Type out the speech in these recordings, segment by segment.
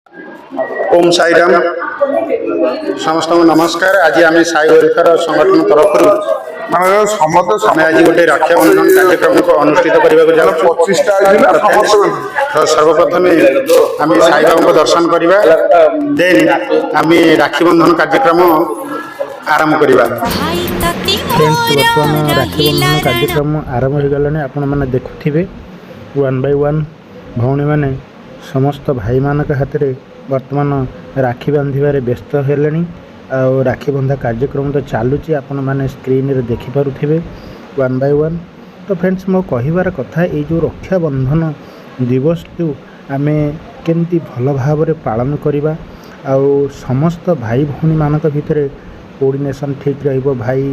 ओम साईराम समस्त नमस्कार। आज आम साई वेलफेयर संगठन तरफ आम आज गोटे रक्षाबंधन कार्यक्रम को अनुष्ठित करने तो सर्वप्रथम आम साई बाबा को दर्शन करवा देन आम राखी बंधन कार्यक्रम आरंभ करवा। फ्रेंड्स बर्तमान राखी बंधन कार्यक्रम आरंभ हो गलानी। आपण मैंने देखुथिबे वन बाय वन भौणी मैंने समस्त भाई मानक हाथ में वर्तमान राखी बांधे व्यस्त हेले। राखी बंधा कार्यक्रम तो चलुची आपण मैंने स्क्रीन रे देखि पारुथिबे वन बाय वन। तो फ्रेंड्स मो कहिबार कथा ये जो रक्षा बंधन दिवस को आम केमती भल भाव पालन करवा आउ समस्त भाई भौणी मानक भितर कोऑर्डिनेशन ठीक रहिबो। भाई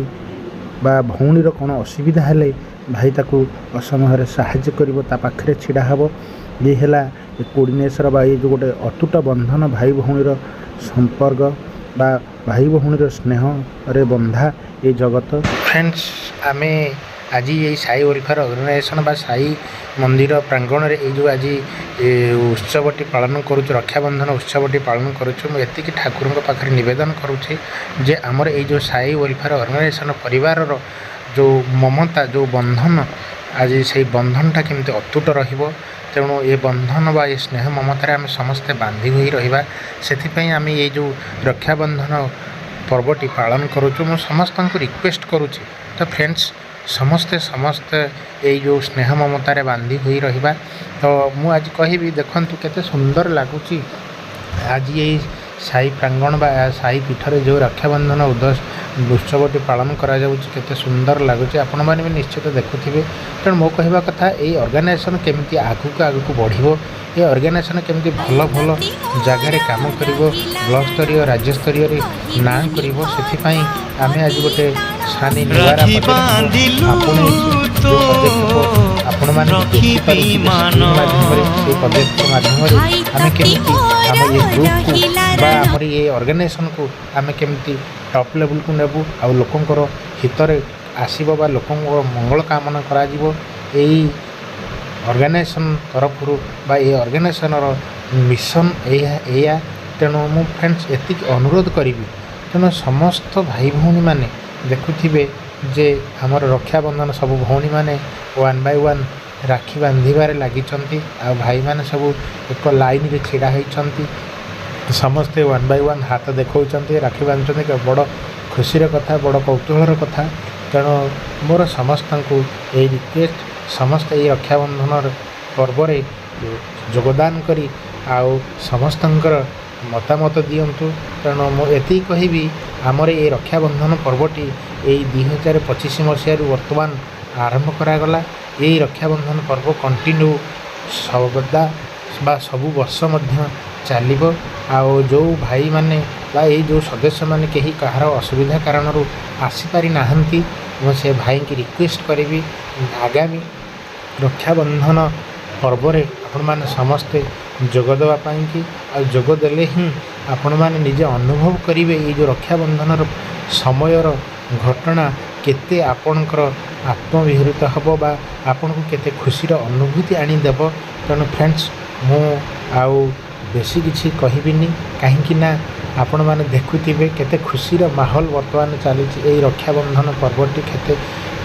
बा भौणीर कौन असुविधा हेले भाई ताकू असमय साहाय्य करिवो, ता पाखरे छिड़ा हबो। ये है कोऑर्डिनेशन बा ये जो गोटे अतुट बंधन भाई भौणीर संपर्क बा भाई भौणीर स्नेह रे बंधा ये जगत। फ्रेंड्स आमे आज ये साई वेलफेयर ऑर्गेनाइजेशन बा साई मंदिर प्रांगण रे जो आज उत्सवटी पालन करूँ, रक्षाबंधन उत्सवटी पालन करूँ। मुझे ठाकुर पाखे नवेदन करुँचे जे आमर ये जो साई वेलफेयर ऑर्गेनाइजेशन परिवार जो ममता जो बंधन आज से बंधनटा केमती अतुट रहिबो। तेणु ये बंधन बा ये स्नेह ममतार आम समस्ते बांधि होई रहिबा। सेथिपई आम ये जो रक्षाबंधन पर्वटी पालन करूँ। मु समस्त को रिक्वेस्ट करुँची तो फ्रेंड्स समस्ते समस्ते ये जो स्नेह ममतार बांधि होई रहिबा। तो मु आज कहबी देखंतु केते सुंदर लगुच आज ये साई प्रांगण बा साई पीठर जो रक्षाबंधन उत्सवटी पालन करा जाउछि केते सुंदर लगुच। आपण माने भी निश्चित देखुथिबे। तेणु मो कहवा कथा ये ऑर्गेनाइजेशन केमती आगू बढ़िबो, ये ऑर्गेनाइजेशन केमती भल भल जगार काम करिवो, ब्लॉक स्तरीय राज्य स्तरीय रे ना करिवो। सेथिपई आमे आज गोटे सानी निवारा आपण माने प्रोजेक्ट माध्यम आमे केमती आम ये ग्रुप को बा आमर ये ऑर्गेनाइजेशन को आमे केमती टॉप लेवल को नेबू आ लोकंकर हितरे आसीबो बा लोकंकर मंगल कामना करा जीवो। एई ऑर्गेनाइजेशन तरफ बा ये ऑर्गेनाइजेशन मिशन एया। तेणु मु फ्रेंड्स एति अनुरोध करी तेणु समस्त भाई भौणी माने देखुथिबे जे हमर रक्षाबंधन सब भौणी माने वन बाय वन राखी बांधिबारे लागिचंती। आ भाई माने सब एक लाइन रे छिड़ा होइचंती, समस्ते वन बाय वन हाथ देखौचंती, राखी बांधुचंती। बड़ खुशीर कथा, बड़ कौतूहलर कथा। तेणु मोर समस्त को ये रिक्वेस्ट समस्त ये रक्षाबंधन पर्व रे योगदान करी आउ समस्तंकर मतामत दियंतु। तेणु मुझे कहबी आमर ये रक्षाबंधन पर्वटी यही 2025 मसीह वर्तमान आरंभ करागला। यही रक्षाबंधन पर्व कंटिन्यू सर्वदा बा सबु वर्ष मध्य चलिबो। आउ जो भाई माने बा ये जो सदस्य माने कहीं कहार असुविधा कारण आसीपारी नाहंती, से भाई की रिक्वेस्ट करी आगामी रक्षाबंधन पर्व रे आपण माने समस्ते जोगदेवा कि जोगदेले ही आपण माने निजे अनुभव करिवे ये जो रक्षाबंधन समयर घटना केते आपणकर आत्मविहृत हबो बा आपण को केते खुशीर अनुभूति आनीदेव। तेणु फ्रेंड्स मु आउ बेसी किछि कहबिनी कहीं ना आपण माने देखुथिबे केते खुशीर माहौल वर्तमान चली। ये रक्षाबंधन पर्वटी केते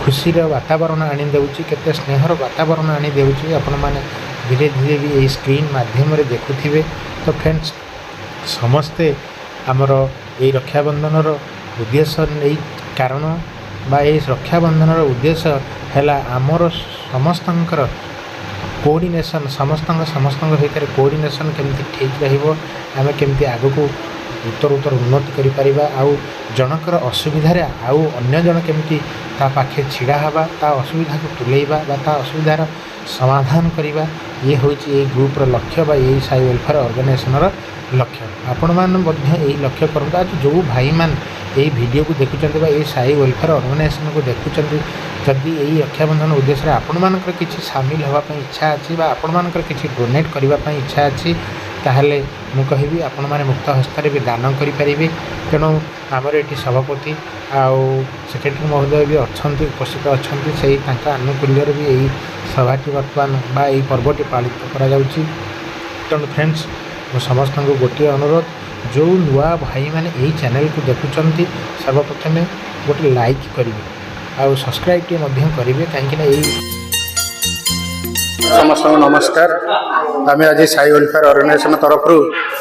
खुशीर वातावरण आनी देउछि, केते स्नेहर वातावरण आनी देउछि। आपण माने धीरे धीरे भी ये स्क्रीन माध्यम रे देखुथिबे। तो फ्रेंड्स समस्ते आमर ये रक्षाबंधन उद्देश्य नहीं कारण बा ये रक्षाबंधन उद्देश्य है आमर समस्तंकर कोऑर्डिनेशन समस्त भितर कोऑर्डिनेशन केमती ठीक रहिबो, आमे केमती आगो को उत्तर उन्नति करि परिबा। आउ जनकर असुविधा रे आउ अन्य जन केमती ता पाखे छिड़ा हवा, ता असुविधा को तुलेइबा बा ता असुविधार समाधान करिबा। ये होची ये ग्रुप लक्ष्य बा ये साई वेलफेयर ऑर्गेनाइजेशन लक्ष्य। आपण मान मध्य यही लक्ष्य करता। आज जो भाई मान यही वीडियो को देखुचंती बा ये साई वेलफेयर ऑर्गेनाइजेशन को देखुचंती, जदि यही रक्षाबंधन उद्देश्य आपण मानकर किछि शामिल होबा पई इच्छा अछि बा आपण मानकर किछि डोनेट करबा पई इच्छा अछि, ताहले मु कहबी आपण माने मुक्त हस्तारे भी दान करि परिबे। तेणु आमर एटी सभापति आउ सेक्रेटरी महोदय भी अछंती उपस्थित अछंती, सेही तांका अनुकूल्य भी यही सभाटी वर्तमान बा यही पर्वटी पालित करा जाउछि। तेणु फ्रेंड्स ମୁଁ ସମସ୍ତଙ୍କୁ ଗୋଟିଏ ଅନୁରୋଧ, ଯେଉଁ ନୂଆ ଭାଇମାନେ ଏହି ଚ୍ୟାନେଲକୁ ଦେଖୁଛନ୍ତି ସର୍ବପ୍ରଥମେ ଗୋଟେ ଲାଇକ୍ କରିବେ ଆଉ ସବସ୍କ୍ରାଇବଟିଏ ମଧ୍ୟ କରିବେ, କାହିଁକିନା ଏଇ ସମସ୍ତଙ୍କୁ ନମସ୍କାର। ଆମେ ଆଜି ସାଇ ୱେଲଫେୟାର ଅର୍ଗାନାଇଜେସନ ତରଫରୁ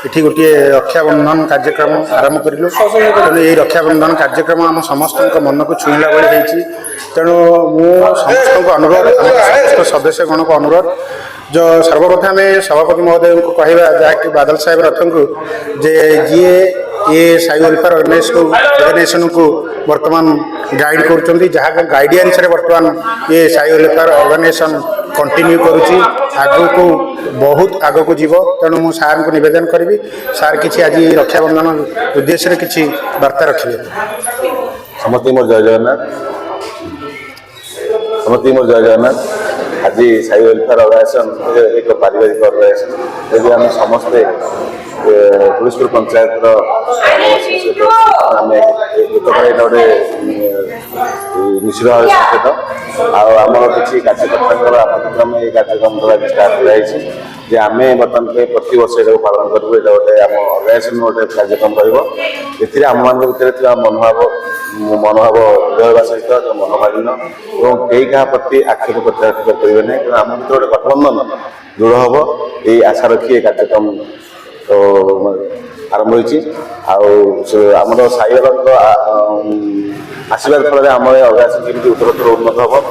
ଏଠି ଗୋଟିଏ ରକ୍ଷାବନ୍ଧନ କାର୍ଯ୍ୟକ୍ରମ ଆରମ୍ଭ କରିଲୁ। ତେଣୁ ଏହି ରକ୍ଷାବନ୍ଧନ କାର୍ଯ୍ୟକ୍ରମ ଆମ ସମସ୍ତଙ୍କ ମନକୁ ଛୁଇଁଲା ଭଳି ହେଇଛି। ତେଣୁ ମୁଁ ସମସ୍ତଙ୍କୁ ଅନୁରୋଧ, ସମସ୍ତ ସଦସ୍ୟଗଣଙ୍କୁ ଅନୁରୋଧ, ସର୍ବପ୍ରଥମେ ସଭାପତି ମହୋଦୟଙ୍କୁ କହିବା, ଯାହାକି ବାଦଲ ସାହେବ ରଥଙ୍କୁ, ଯେ ଯିଏ ये साई वेलफेयर ऑर्गेनाइजेशन को बर्तमान गाइड करुँच, जहाँ गाइडेंस बर्तमान ये साई वेलफेयर ऑर्गेनाइजेशन कंटिन्यू करुँची, आग को बहुत आग को जीव। तेणु मु सार को निवेदन करी, सार किसी आज रक्षाबंधन उद्देश्य किसी वार्ता रखिए। समस्ती मोर जय जगन्नाथ, समस्ती मोर जय जगन्नाथ। आज साई वेलफेयर ऑर्गेनाइजेशन एक पारिवारिक ऑर्गेनाइजेशन, यदि आम समस्ते तुलसीपुर पंचायत आम गोटे निश्चित भाव सचेत आमर किसी कार्यकर्ता आम ये कार्यक्रम द्वारा स्टार्ट कराई जे आम बर्तमान प्रति वर्ष ये पालन करूँ। ये गोटे आम अर्गानाइजेशन गोटे कार्यक्रम रम मान भर मनोभाव हृदय सहित जो मनोमालिन्य और कई क्या प्रति आक्षेप प्रत्यारोप करेंगे ना, कि आम भर गोटे गठबंधन दृढ़ हम ये आशा रखी ये कार्यक्रम आरंभ होमर साई आशीर्वाद फल आम अर्गानाइजेशन केमी उत्तरोत्तर उन्नत हम।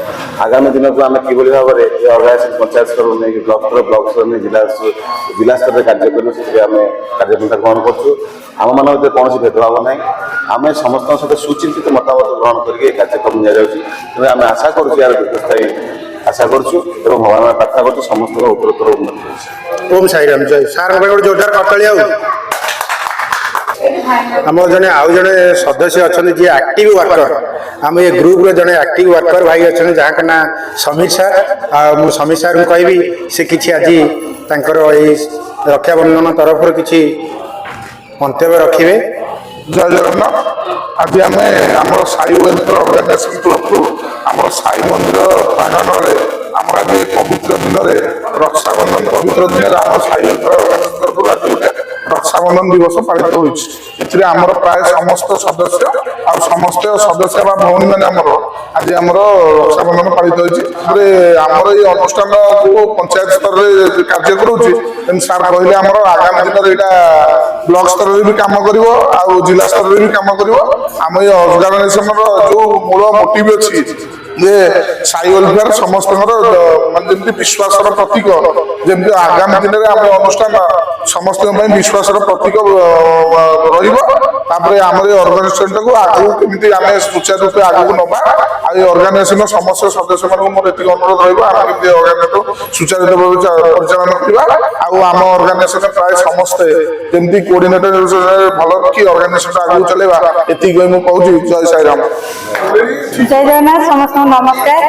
आगामी दिन को आम कि भाव में ये अर्गानाइजेशन पंचायत स्तर नहीं ब्लॉक स्तर नहीं जिला स्तर में कार्य करूँ, आम कार्यपंथा ग्रहण करूँ। आम मान कौन भेदभाव ना, आम समस्त सहित सुचिंतित मतामत ग्रहण करके कार्यक्रम नि आम आशा करूँ यार दीर्घस्थायी आशा करूँ और भगवान प्रार्थना करूँ समस्त उत्तरोत्तर उन्नति। ओम साई राम जय। सार जोरदार करतली आम जड़े आउ जड़े सदस्य अच्छा जी एक्टिव वर्कर, आम ये ग्रुप जड़े एक्टिव वर्कर भाई अच्छा जहाँ ना समीर सार, आ समीर सार को कहि से किसी आज रक्षाबंधन तरफ किसी मंतव्य रखिए। जय जगन्नाथ। आज आम आम साई वेलफेयर ऑर्गेनाइजेशन तरफ आम साई मंदिर प्रांगण में आम आज पवित्र दिन में रक्षाबंधन पवित्र दिन में आम साई वेलफेयर ऑर्गेनाइजेशन तरफ आज रक्षाबंधन दिवस पालित होमर प्राय समस्त सदस्य आ समस्त सदस्य भौणी मैंने आज आम रक्षाबंधन पालित होमर ये अनुष्ठान को पंचायत स्तर में कार्य करुँच। सार कहले आम आगामी दिन में यहाँ ब्लॉक स्तर में भी कम कर जिला स्तर में भी कम कर। आम ये ऑर्गेनाइजेशन जो मूल मोटिव अच्छी जे साई वेलफेयर समस्त मानते विश्वास प्रतीक, जमी आगामी दिन में आम अनुष्ठान समस्त विश्वास प्रतीक रही आम अर्गानाइजेशन को आगू केमी आम सुचारू रूप आगू नवा अर्गानाइजेशन समस्त सदस्य मान मोर ये अनुरोध रही अर्गानाइजेशन सुचारू रूप परिचालन करवा। आम अर्गानाइजेशन प्राय समस्ते जमी कोऑर्डिनेटर भल कि अर्गानाइजेशन आगू चलेगा ये कहूँ। जय साई राम। जय जगन्नाथ। समस्त नमस्कार।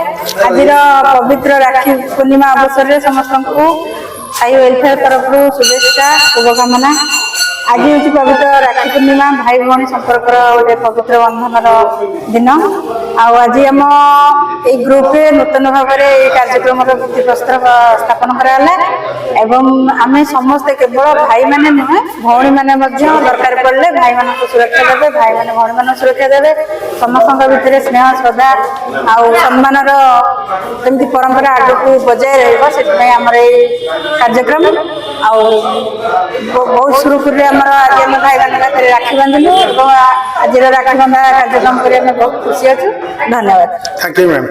आज पवित्र राखी पूर्णिमा अवसर में समस्त को साई वेलफेयर तरफ शुभेच्छा शुभकामना। आज हूँ पवित्र राखी पूर्णिमा, भाई भाई संपर्क गोटे पवित्र बंधन दिन। आज आम ये ग्रुप नूतन भाव में कार्यक्रम भित्तिप्रस्तर स्थापन कराला एवं आम समस्ते केवल भाई मैंने नुहे भौणी मैंने दरकार पड़े भाई मान सुरक्षा देवे, भाई मैंने भौणी मान सुरक्षा देवे। समस्त भितर स्नेह श्रद्धा आउ सम्मान जमी परंपरा आगक बजाय रम कार्यक्रम बहुत सुरुखुरी आज आम भाई मान राखी बांधिलु और आज राखी बंधा कार्यक्रम कर बहुत खुशी अच्छु। धन्यवाद। Thank you ma'am.